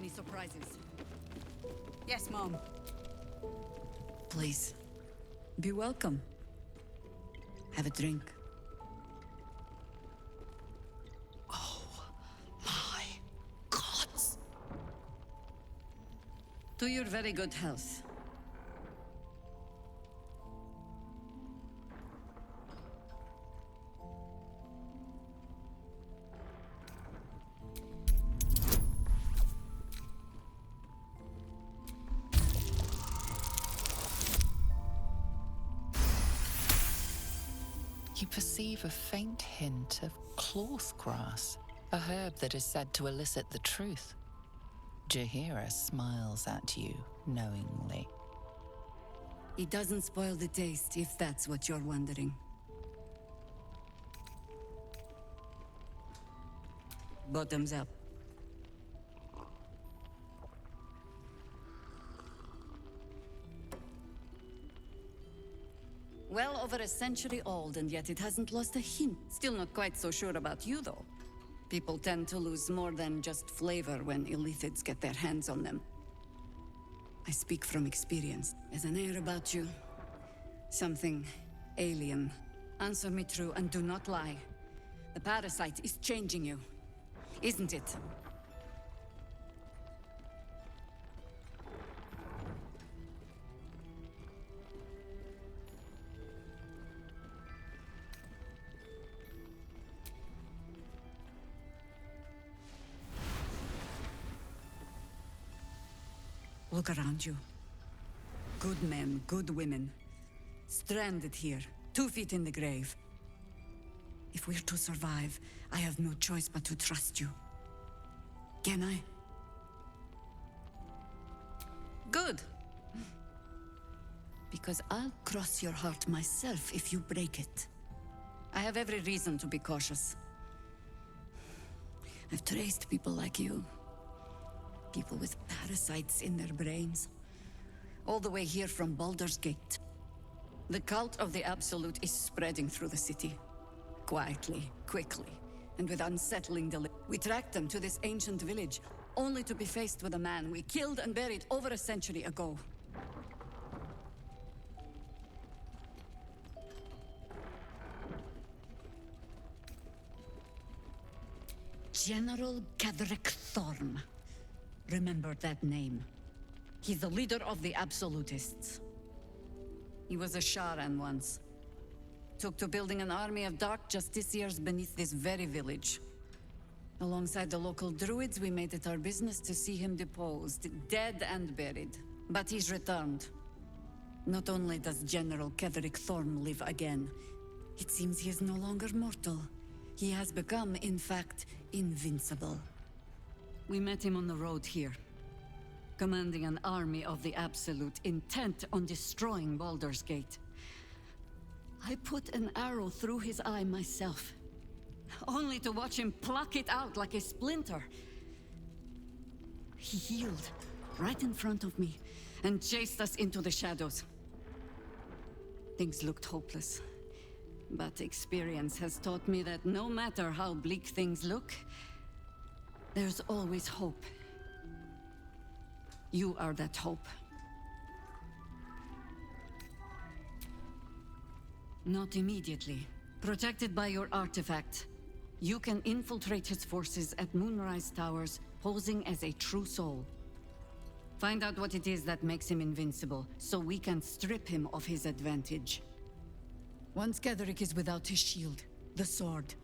any surprises. Yes, Mom. Please, be welcome. Have a drink. Oh, my gods! To your very good health. You perceive a faint hint of cloth grass, a herb that is said to elicit the truth. Jaheira smiles at you knowingly. It doesn't spoil the taste, if that's what you're wondering. Bottoms up. Well over a century old, and yet it hasn't lost a hint. Still not quite so sure about you, though. People tend to lose more than just flavor when illithids get their hands on them. I speak from experience. There's an air about you. Something alien. Answer me true and do not lie. The parasite is changing you, isn't it? Look around you. Good men, good women. Stranded here, 2 feet in the grave. If we're to survive, I have no choice but to trust you. Can I? Good. Because I'll cross your heart myself if you break it. I have every reason to be cautious. I've traced people like you. People with parasites in their brains. All the way here from Baldur's Gate. The cult of the Absolute is spreading through the city. Quietly, quickly, and with unsettling delay. We tracked them to this ancient village, only to be faced with a man we killed and buried over a century ago. General Ketheric Thorm. Remember that name. He's the leader of the Absolutists. He was a Sharan once. Took to building an army of dark justiciars beneath this very village. Alongside the local druids, we made it our business to see him deposed, dead and buried. But he's returned. Not only does General Ketheric Thorm live again, it seems he is no longer mortal. He has become, in fact, invincible. We met him on the road here, commanding an army of the Absolute, intent on destroying Baldur's Gate. I put an arrow through his eye myself, only to watch him pluck it out like a splinter. He healed right in front of me and chased us into the shadows. Things looked hopeless, but experience has taught me that no matter how bleak things look, there's always hope. You are that hope. Not immediately. Protected by your artifact, you can infiltrate his forces at Moonrise Towers, posing as a true soul. Find out what it is that makes him invincible, so we can strip him of his advantage. Once Ketheric is without his shield, the sword,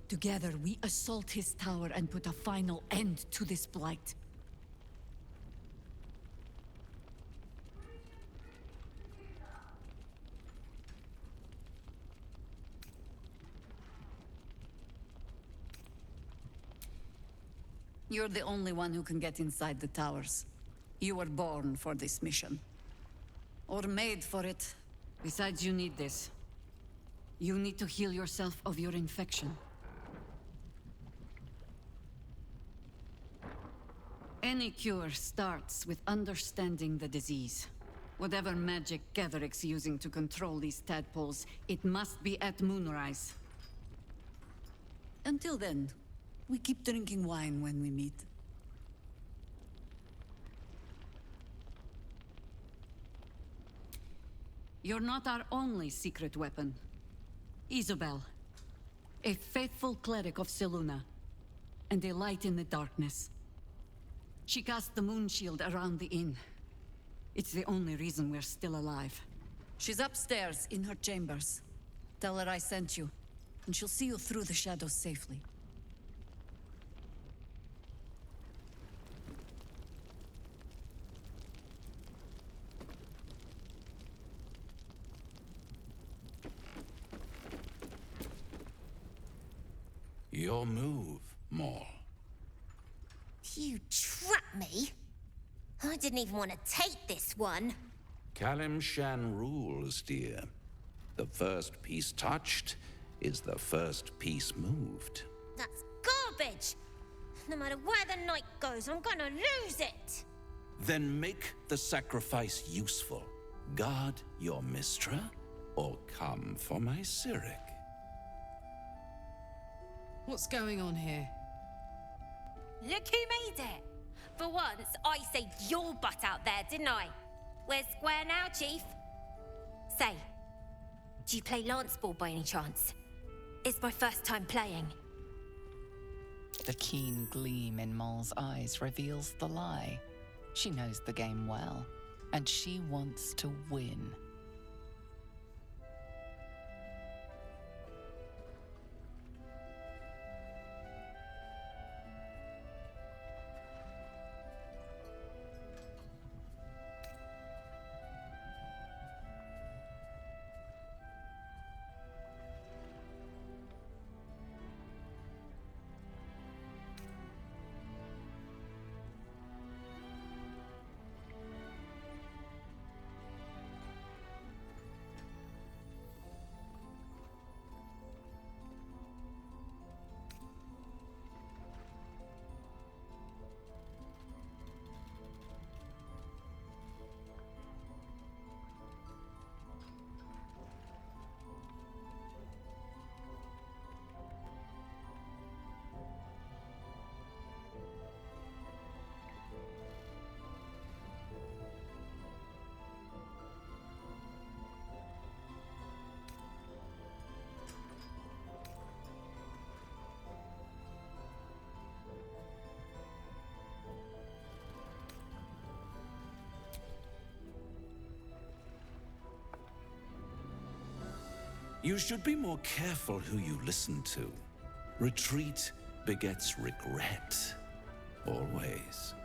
together we assault his tower and put a final end to this blight. You're the only one who can get inside the towers. You were born for this mission. Or made for it. Besides, you need this. You need to heal yourself of your infection. Any cure starts with understanding the disease. Whatever magic Ketheric's using to control these tadpoles, it must be at Moonrise. Until then, we keep drinking wine when we meet. You're not our only secret weapon. Isabel, a faithful cleric of Seluna, and a light in the darkness. She cast the moon shield around the inn. It's the only reason we're still alive. She's upstairs in her chambers. Tell her I sent you, and she'll see you through the shadows safely. Your move, Maul. You trapped me? I didn't even want to take this one. Kalimshan rules, dear. The first piece touched is the first piece moved. That's garbage! No matter where the night goes, I'm gonna lose it! Then make the sacrifice useful. Guard your Mistra, or come for my Cyric. What's going on here? Look who made it! For once, I saved your butt out there, didn't I? We're square now, Chief. Say, do you play lance ball by any chance? It's my first time playing. The keen gleam in Moll's eyes reveals the lie. She knows the game well, and she wants to win. You should be more careful who you listen to. Retreat begets regret. Always.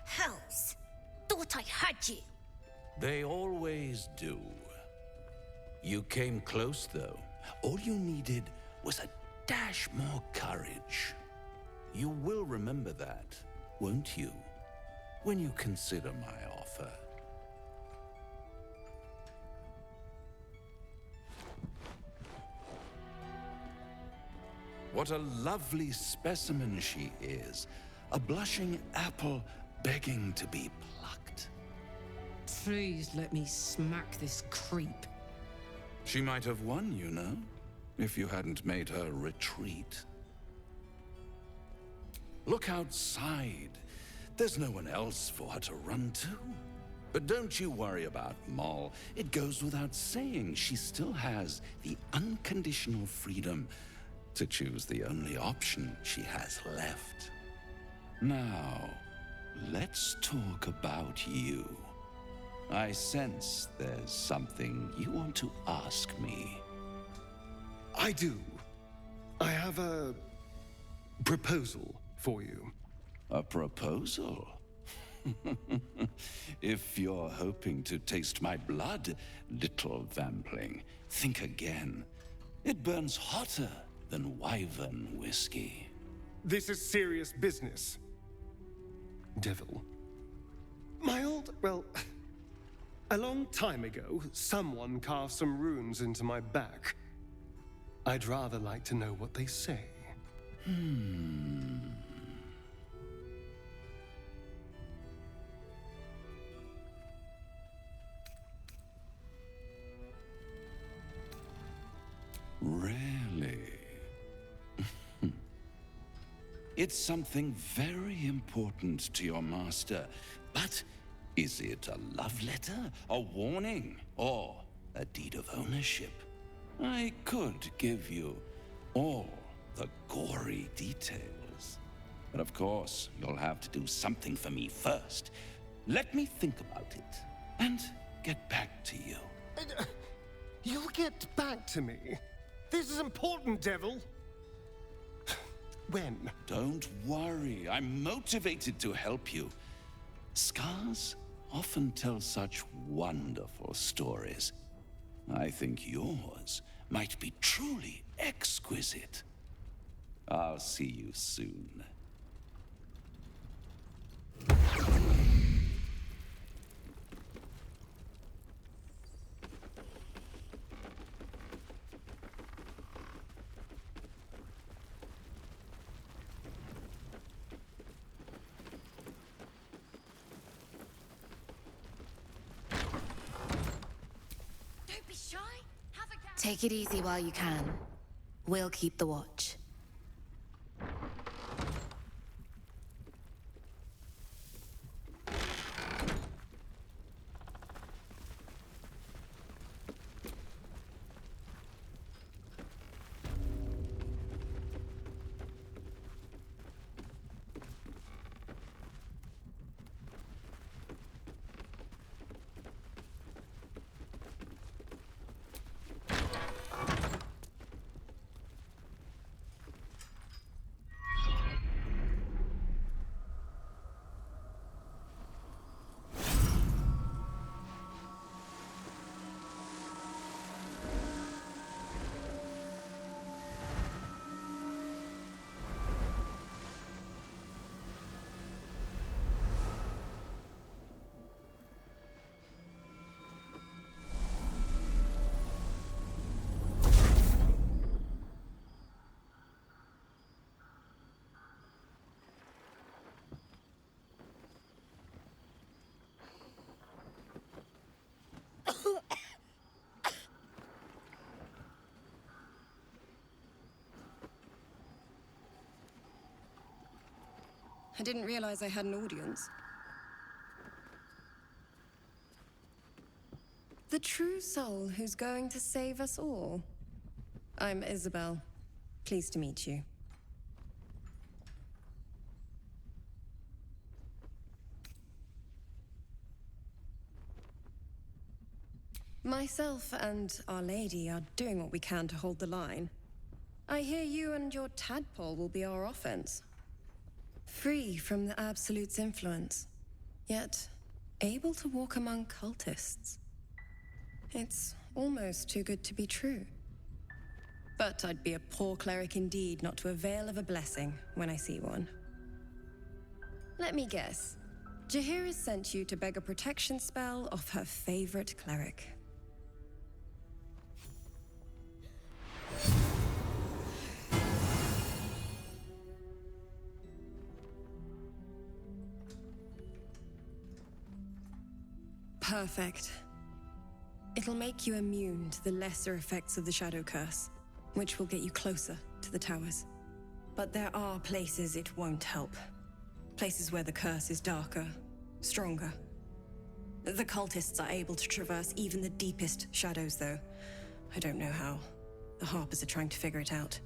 Hells! Thought I had you. They always do. You came close, though. All you needed was a dash more courage. You will remember that, won't you? When you consider my offer. What a lovely specimen she is. A blushing apple begging to be plucked. Please let me smack this creep. She might have won, you know, if you hadn't made her retreat. Look outside. There's no one else for her to run to. But don't you worry about Moll. It goes without saying she still has the unconditional freedom to choose the only option she has left. Now, let's talk about you. I sense there's something you want to ask me. I do. I have a proposal for you. A proposal? If you're hoping to taste my blood, little vampling, think again. It burns hotter than wyvern whiskey. This is serious business. Devil. A long time ago, someone carved some runes into my back. I'd rather like to know what they say. Really? It's something very important to your master. But is it a love letter, a warning, or a deed of ownership? I could give you all the gory details. But of course, you'll have to do something for me first. Let me think about it and get back to you. You'll get back to me? This is important, Devil. When? Don't worry, I'm motivated to help you. Scars often tell such wonderful stories. I think yours might be truly exquisite. I'll see you soon. Don't be shy. Have a go. Take it easy while you can. We'll keep the watch. I didn't realize I had an audience. The true soul who's going to save us all. I'm Isabel. Pleased to meet you. Myself and Our Lady are doing what we can to hold the line. I hear you and your tadpole will be our offense. Free from the Absolute's influence, yet able to walk among cultists. It's almost too good to be true. But I'd be a poor cleric indeed not to avail of a blessing when I see one. Let me guess. Jaheira sent you to beg a protection spell off her favorite cleric. Perfect. It'll make you immune to the lesser effects of the Shadow Curse, which will get you closer to the towers. But there are places it won't help. Places where the curse is darker, stronger. The cultists are able to traverse even the deepest shadows, though. I don't know how. The Harpers are trying to figure it out.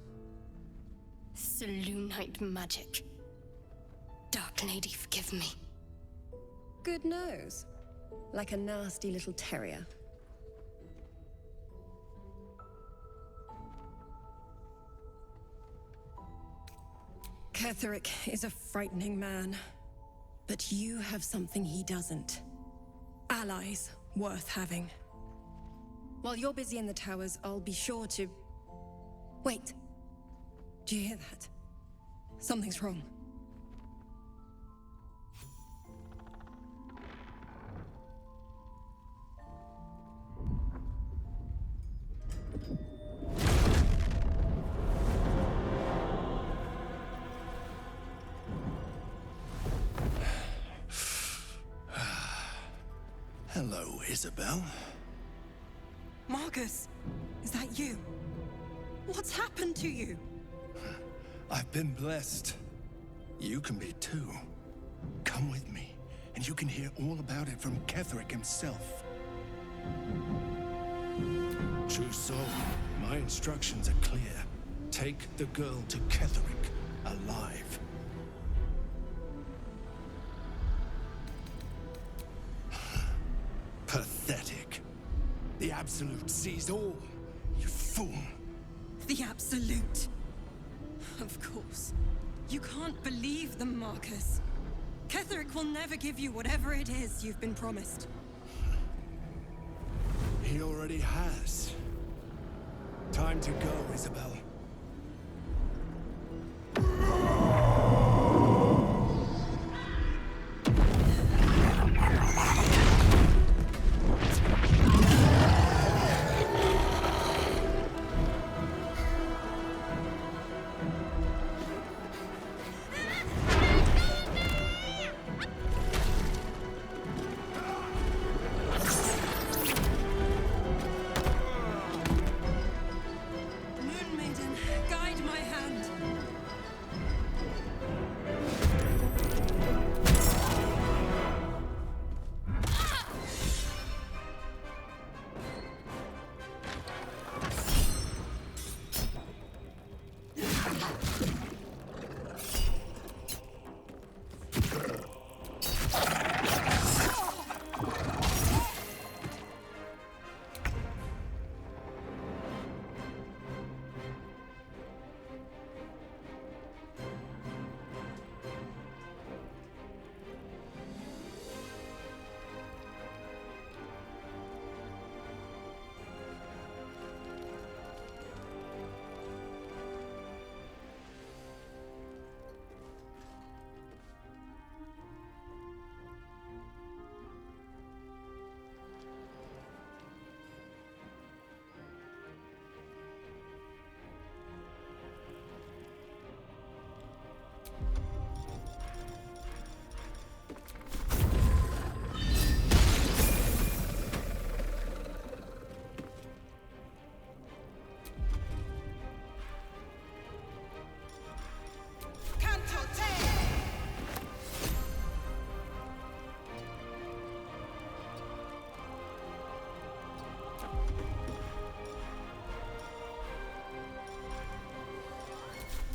Selûnite magic. Dark Lady, forgive me. Good nose. Like a nasty little terrier. Ketheric is a frightening man. But you have something he doesn't. Allies worth having. While you're busy in the towers, I'll be sure to... Wait. Do you hear that? Something's wrong. Hello, Isabel. Marcus, is that you? What's happened to you? I've been blessed. You can be too. Come with me, and you can hear all about it from Ketherick himself. True soul, my instructions are clear. Take the girl to Ketherick, alive. Pathetic. The Absolute sees all, you fool. The Absolute. Of course. You can't believe them, Marcus. Ketherick will never give you whatever it is you've been promised. He already has. Time to go, Isabel. Moon Maiden, guide my hand.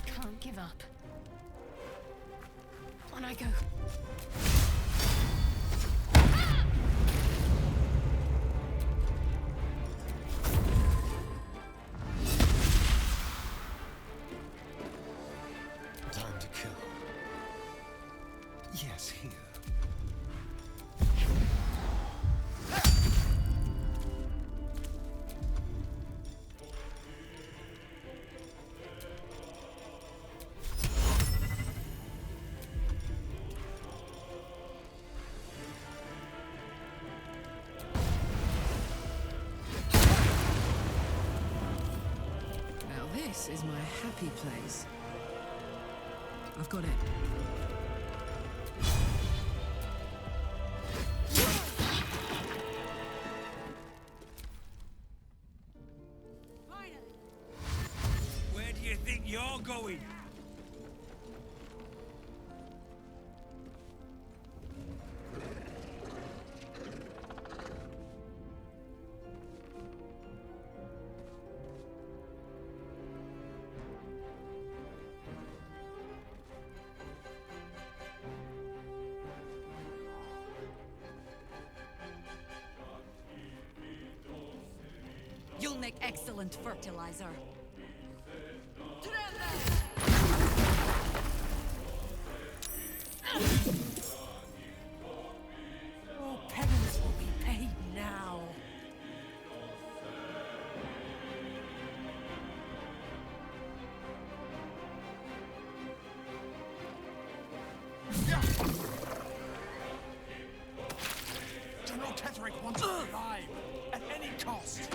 Can't give up. On I go. Time to kill. Yes, here. Now this is my happy place. I've got it. Where do you think you're going? You'll make excellent fertilizer. Your penance will be paid now. General Ketherick wants you alive, at any cost.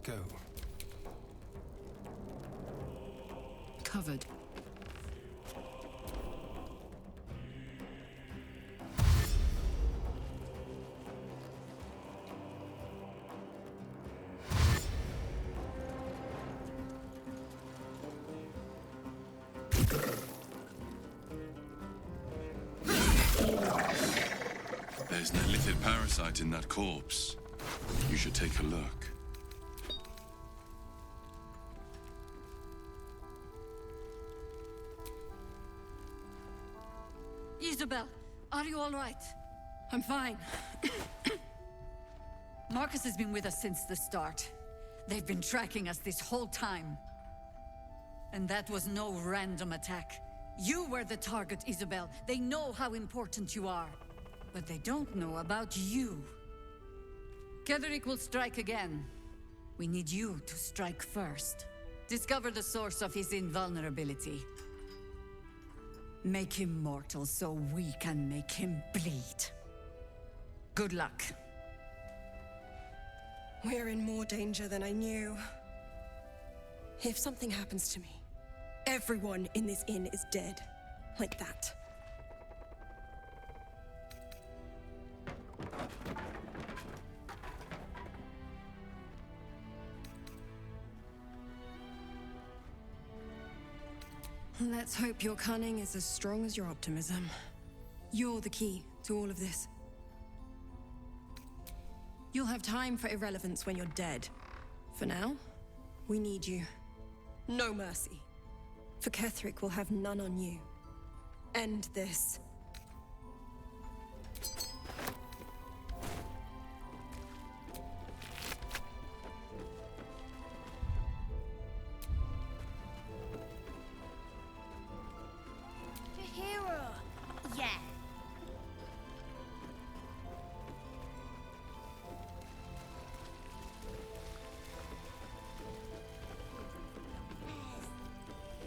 Let's go. Covered. There's an illithid parasite in that corpse. You should take a look. Isabel, are you all right? I'm fine. Marcus has been with us since the start. They've been tracking us this whole time. And that was no random attack. You were the target, Isabel. They know how important you are. But they don't know about you. Ketherick will strike again. We need you to strike first. Discover the source of his invulnerability. Make him mortal so we can make him bleed. Good luck. We're in more danger than I knew. If something happens to me, everyone in this inn is dead. Like that. Let's hope your cunning is as strong as your optimism. You're the key to all of this. You'll have time for irrelevance when you're dead. For now, we need you. No mercy. For Ketherick will have none on you. End this. Yeah.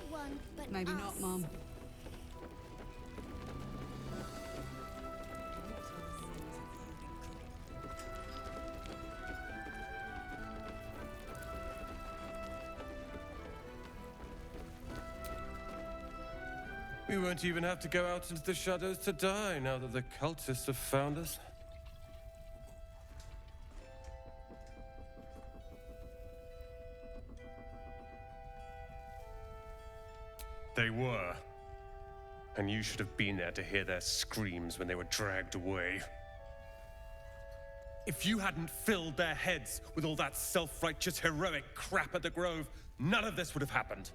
One, but Maybe not, Mom. We won't even have to go out into the shadows to die now that the cultists have found us. They were. And you should have been there to hear their screams when they were dragged away. If you hadn't filled their heads with all that self-righteous, heroic crap at the Grove, none of this would have happened.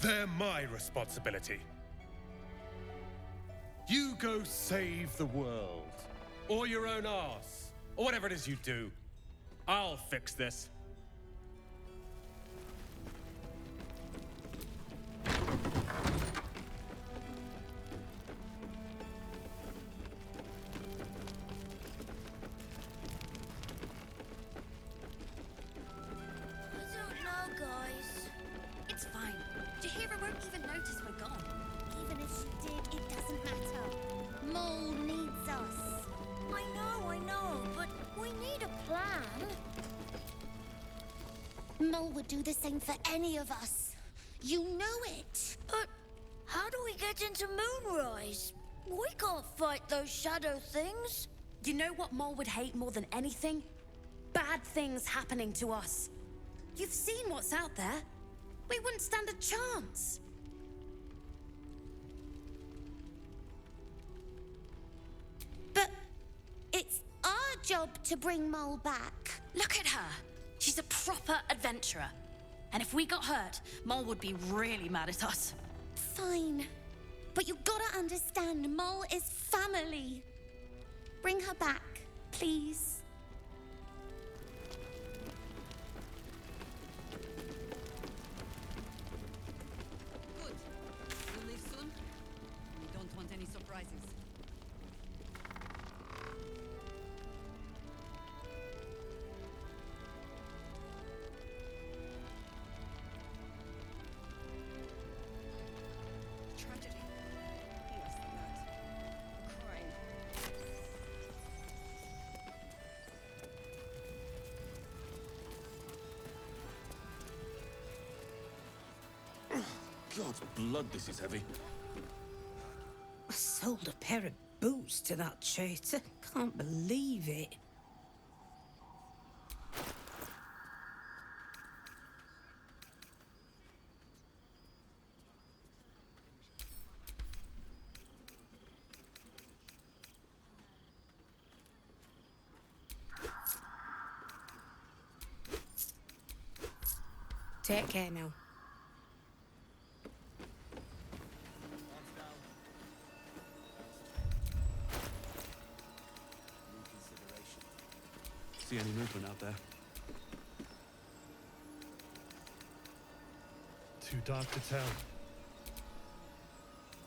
They're my responsibility. You go save the world. Or your own arse. Or whatever it is you do. I'll fix this. Mole would do the same for any of us. You know it. But how do we get into Moonrise? We can't fight those shadow things. You know what Mole would hate more than anything? Bad things happening to us. You've seen what's out there. We wouldn't stand a chance. But it's our job to bring Mole back. Look at her. She's a proper adventurer. And if we got hurt, Mole would be really mad at us. Fine. But you gotta understand, Mole is family. Bring her back, please. Good. You'll leave soon? We don't want any surprises. Tragedy. Worse than that. Crime. God's blood, this is heavy. I sold a pair of boots to that traitor. Can't believe it. Take care now. See any movement out there? Too dark to tell.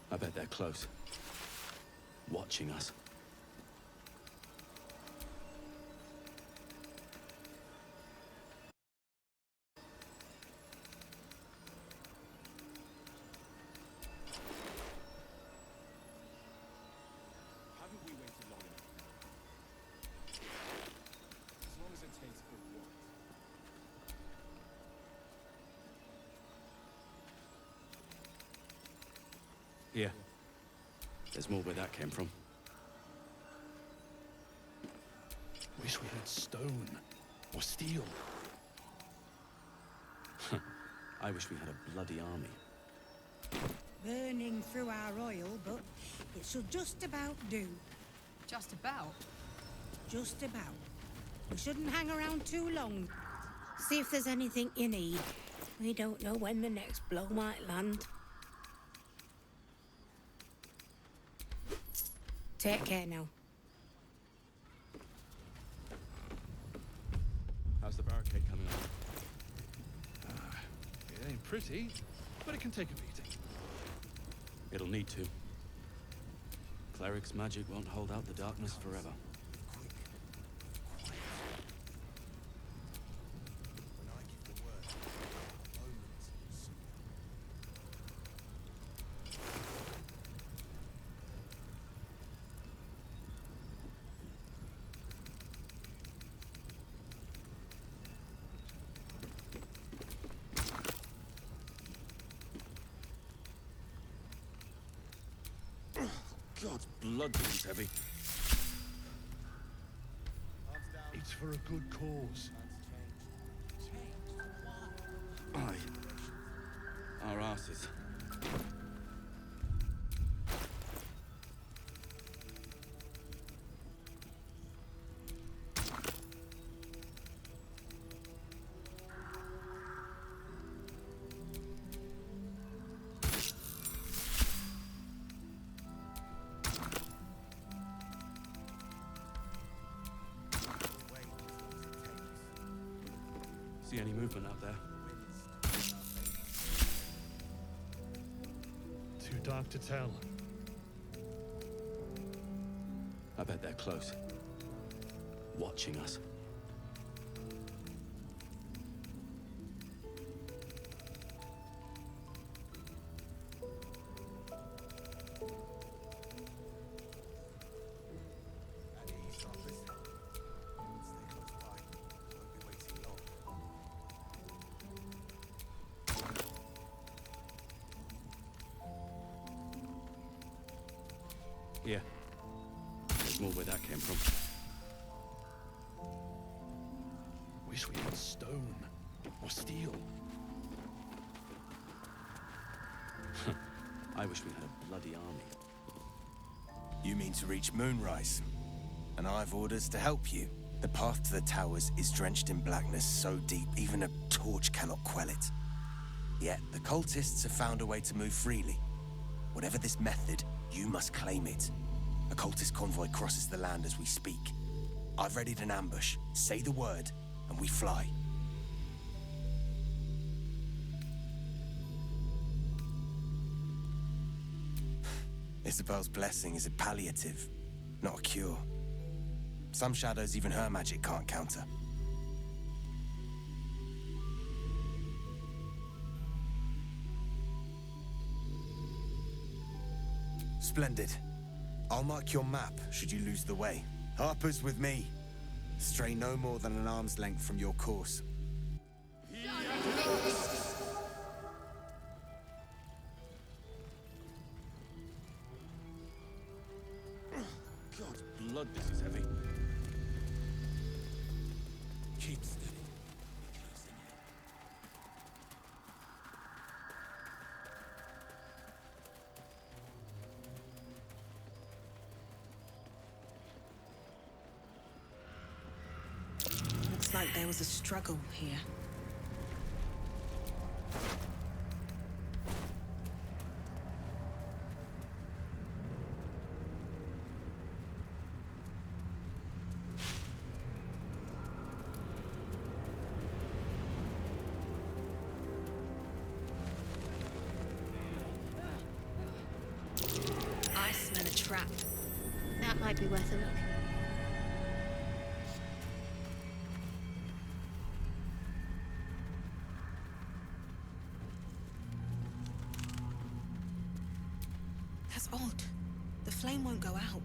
I bet they're close. Watching us. Here. There's more where that came from. Wish we had stone or steel. I wish we had a bloody army. Burning through our oil, but it should just about do. Just about? Just about. We shouldn't hang around too long. See if there's anything you need. We don't know when the next blow might land. Take care now. How's the barricade coming on? It ain't pretty, but it can take a beating. It'll need to. Cleric's magic won't hold out the darkness forever. God's blood, this is heavy. It's for a good cause. Aye. Our asses. See any movement out there? Too dark to tell. I bet they're close. Watching us. Here. There's more where that came from. Wish we had stone or steel. I wish we had a bloody army. You mean to reach Moonrise? And I've orders to help you. The path to the towers is drenched in blackness so deep even a torch cannot quell it. Yet the cultists have found a way to move freely. Whatever this method, you must claim it. A cultist convoy crosses the land as we speak. I've readied an ambush. Say the word, and we fly. Isabel's blessing is a palliative, not a cure. Some shadows even her magic can't counter. Splendid. I'll mark your map should you lose the way. Harper's with me. Stray no more than an arm's length from your course. blood, this is heavy. Keep steady. Looks like there was a struggle here. I smell a trap. That might be worth a look. That's odd. The flame won't go out.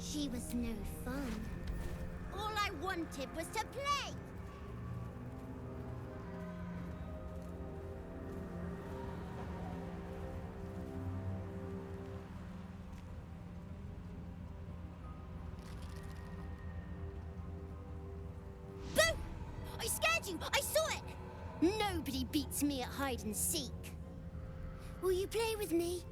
She was no fun. All I wanted was to play! Boo! I scared you! I saw it! Nobody beats me at hide and seek. Will you play with me?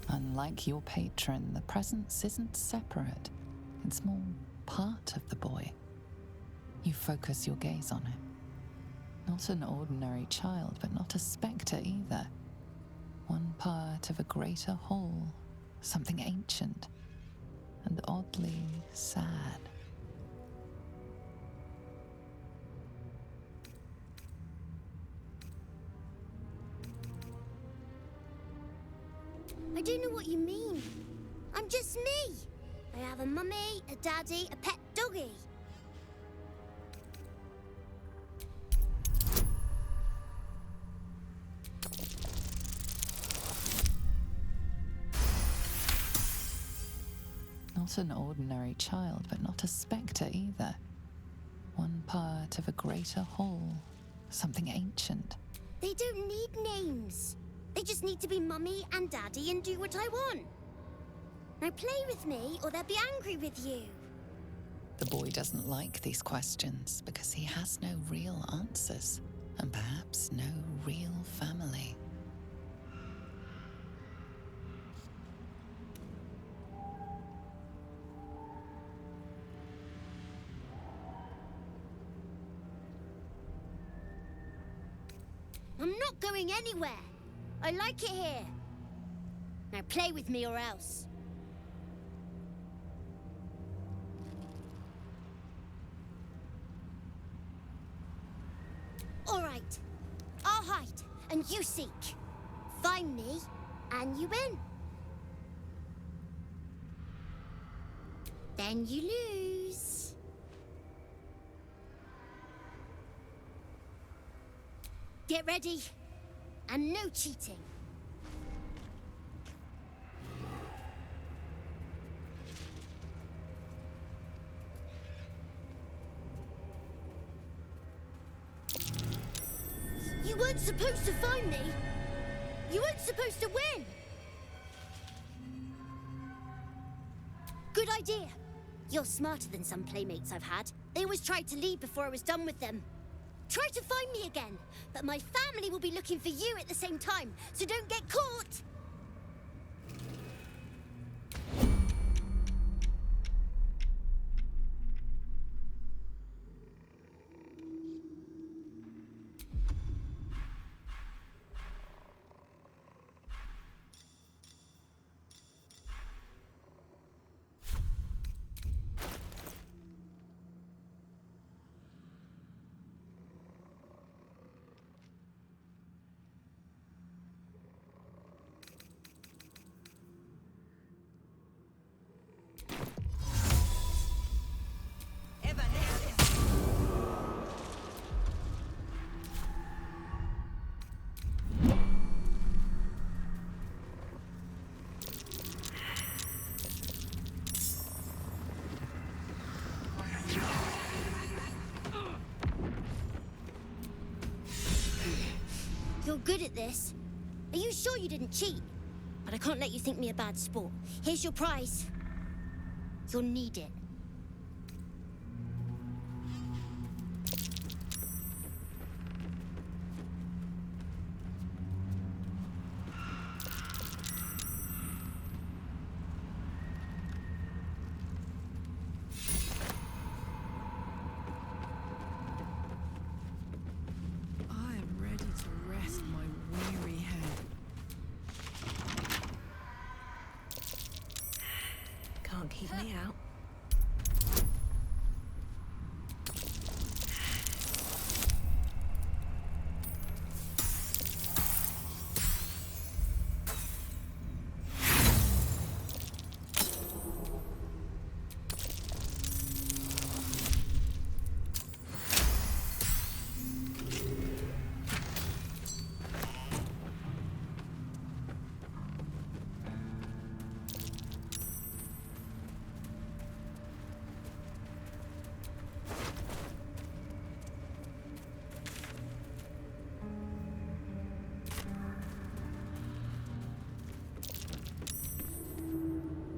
Unlike your patron, the presence isn't separate. It's more part of the boy. You focus your gaze on it. Not an ordinary child, but not a spectre either. One part of a greater whole, something ancient and oddly sad. I don't know what you mean. I'm just me. I have a mummy, a daddy, a pet doggy. Not an ordinary child, but not a spectre either. One part of a greater whole, something ancient. They don't need names. They just need to be mummy and daddy and do what I want. Now play with me or they'll be angry with you. The boy doesn't like these questions because he has no real answers and perhaps no real family. not going anywhere. I like it here. Now play with me or else. All right. I'll hide, and you seek. Find me, and you win. Then you lose. Get ready, and no cheating. You weren't supposed to find me. You weren't supposed to win. Good idea. You're smarter than some playmates I've had. They always tried to leave before I was done with them. Try to find me again, but my family will be looking for you at the same time, so don't get caught! You're good at this. Are you sure you didn't cheat? But I can't let you think me a bad sport. Here's your prize. You'll need it. I'm ready to rest my weary head. Can't keep me out.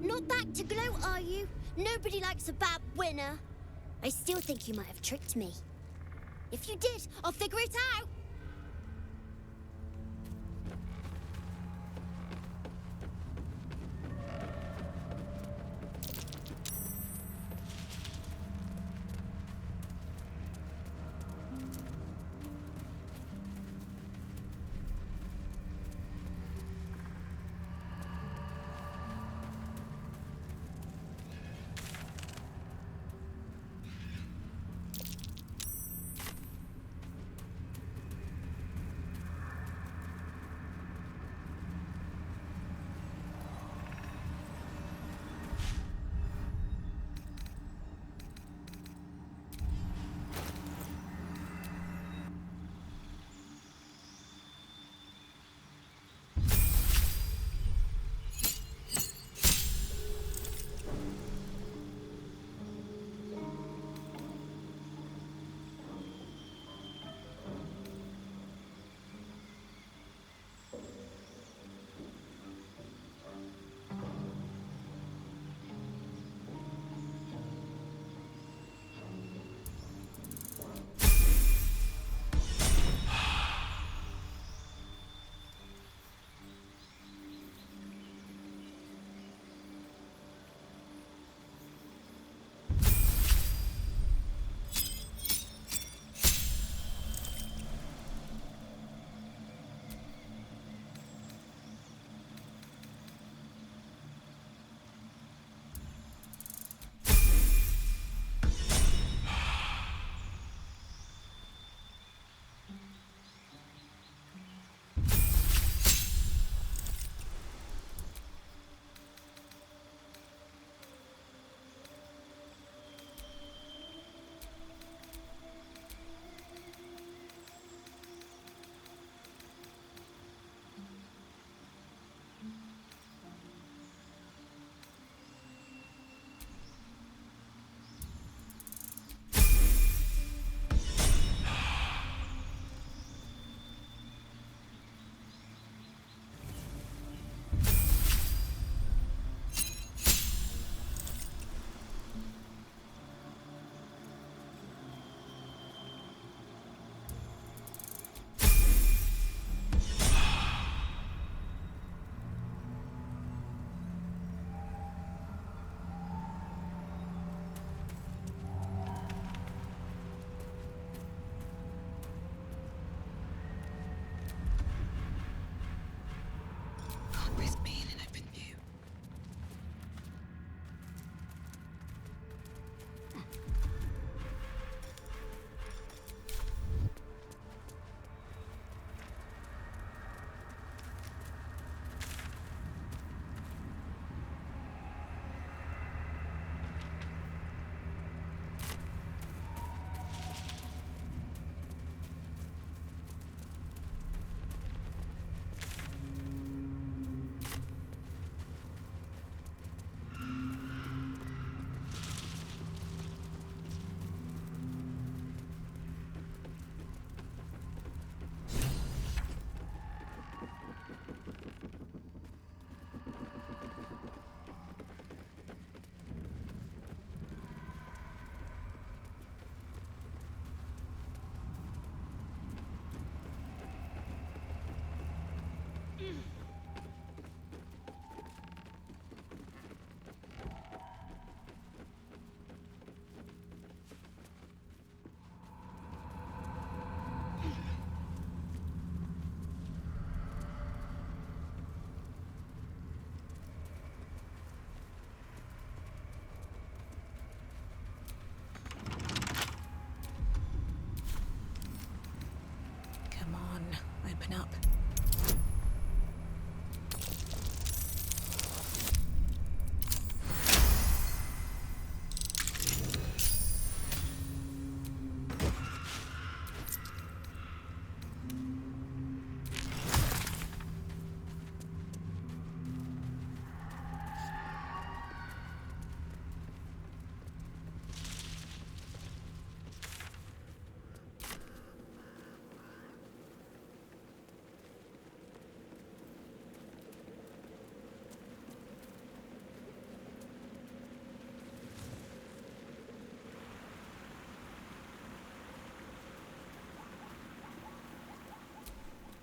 Not back to gloat, are you? Nobody likes a bad winner. I still think you might have tricked me. If you did, I'll figure it out.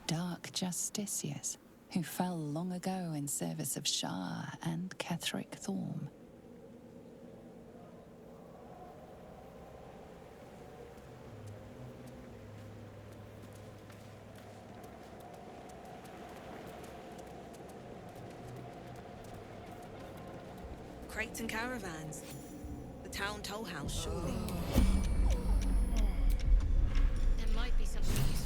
Dark justiciars who fell long ago in service of Shah and Ketheric Thorm. Crates and caravans. The town toll house, surely. There might be something useful.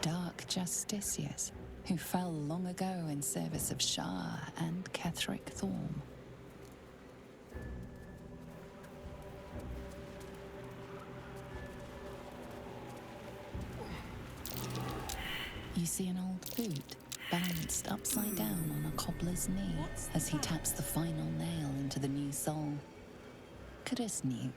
Dark justiciars who fell long ago in service of Shah and Ketheric Thorm. You see an old boot balanced upside down on a cobbler's knee as he taps the final nail into the new sole. Caduce knew.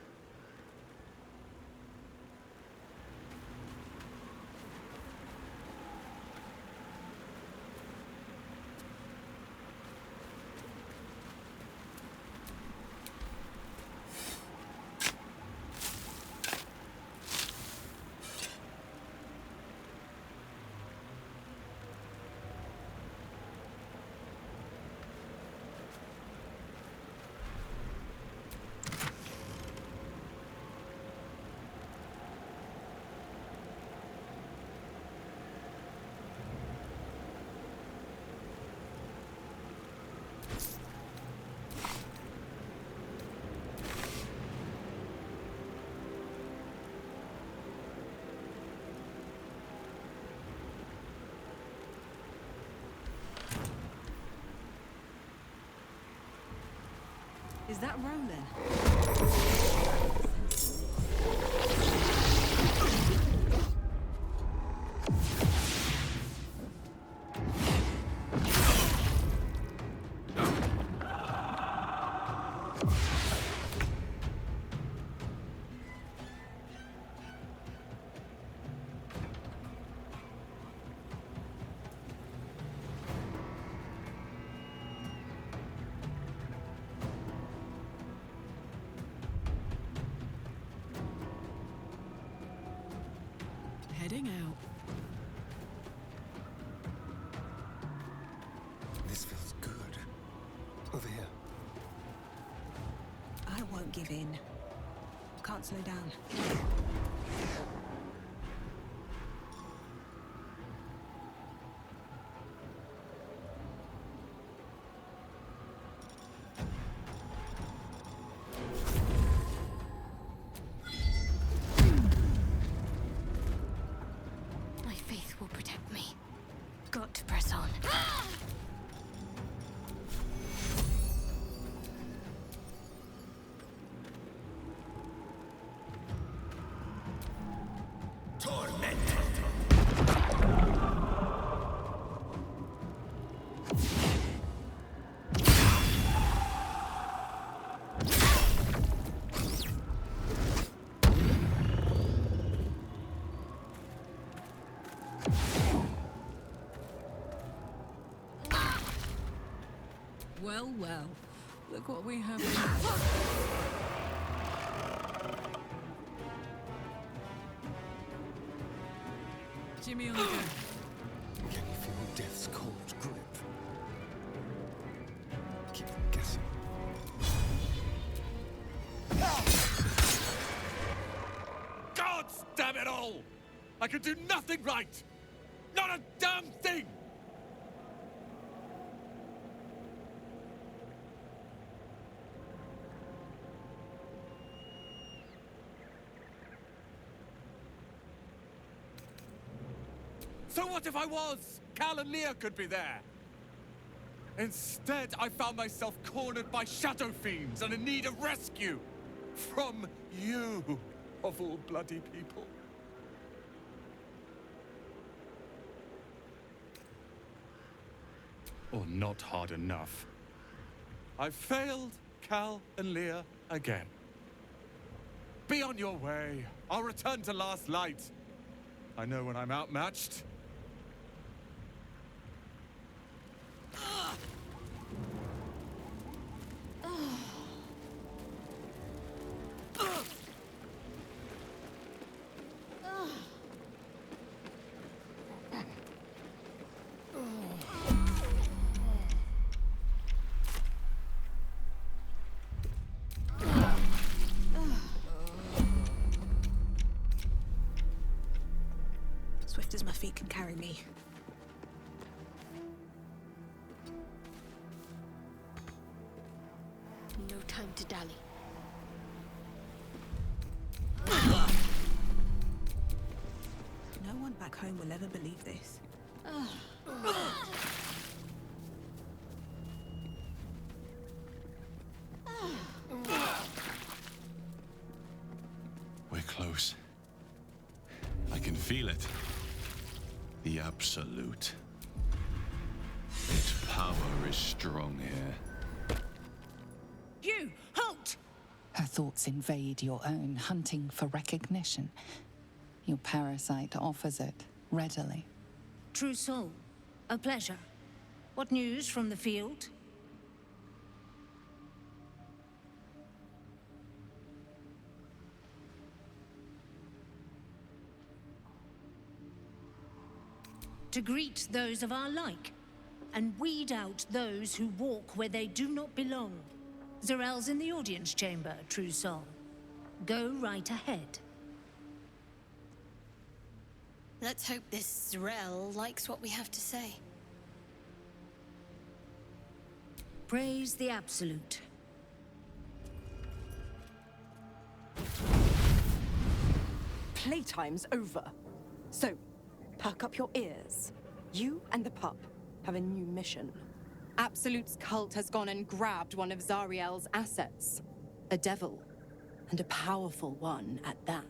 Is that Roland? Heading out. This feels good. Over here. I won't give in. Can't slow down. My faith will protect me. Got to press on. Well, well. Look what we have. Jimmy on the go. Can you feel death's cold grip? Keep them guessing. God damn it all! I can do nothing right! Not a damn thing! So what if I was? Cal and Leah could be there. Instead, I found myself cornered by shadow fiends and in need of rescue. From you, of all bloody people. Or not hard enough. I failed Cal and Leah again. Be on your way. I'll return to Last Light. I know when I'm outmatched. Swift as my feet can carry me. No time to dally. No one back home will ever believe this. We're close. I can feel it. The Absolute. Its power is strong here. You! Halt! Her thoughts invade your own, hunting for recognition. Your parasite offers it readily. True soul. A pleasure. What news from the field? To greet those of our like, and weed out those who walk where they do not belong. Zarel's in the audience chamber, True Soul. Go right ahead. Let's hope this Zarel likes what we have to say. Praise the Absolute. Playtime's over. So, perk up your ears. You and the pup have a new mission. Absolute's cult has gone and grabbed one of Zariel's assets. A devil. And a powerful one at that.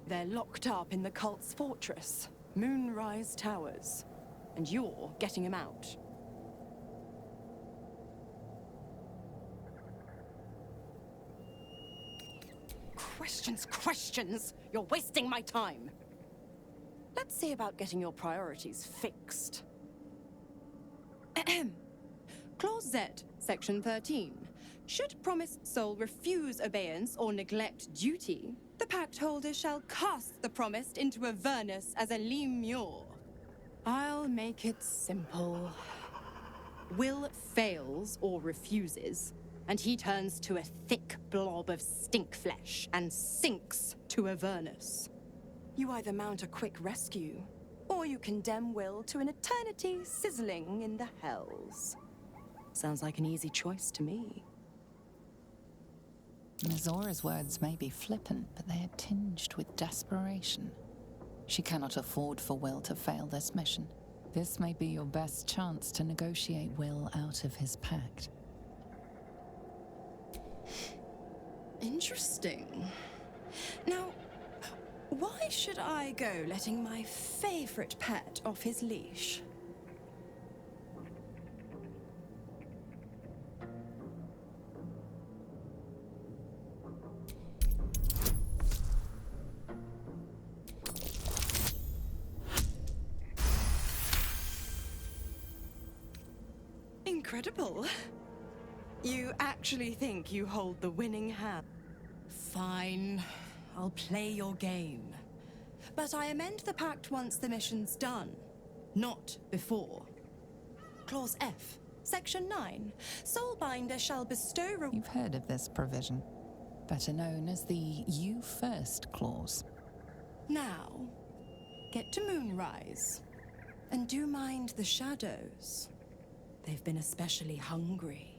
They're locked up in the cult's fortress, Moonrise Towers. And you're getting him out. Questions! You're wasting my time! Let's see about getting your priorities fixed. Clause Z, Section 13. Should promised soul refuse obeyance or neglect duty, the pact holder shall cast the promised into Avernus as a lemure. I'll make it simple. Will fails or refuses, and he turns to a thick blob of stink flesh and sinks to Avernus. You either mount a quick rescue, or you condemn Will to an eternity sizzling in the hells. Sounds like an easy choice to me. Zora's words may be flippant, but they are tinged with desperation. She cannot afford for Will to fail this mission. This may be your best chance to negotiate Will out of his pact. Interesting. Now, why should I go letting my favorite pet off his leash? Incredible. You actually think you hold the winning hand? Fine. I'll play your game. But I amend the pact once the mission's done, not before. Clause F, Section 9. Soulbinder shall bestow... You've heard of this provision, better known as the You First clause. Now, get to Moonrise. And do mind the shadows. They've been especially hungry.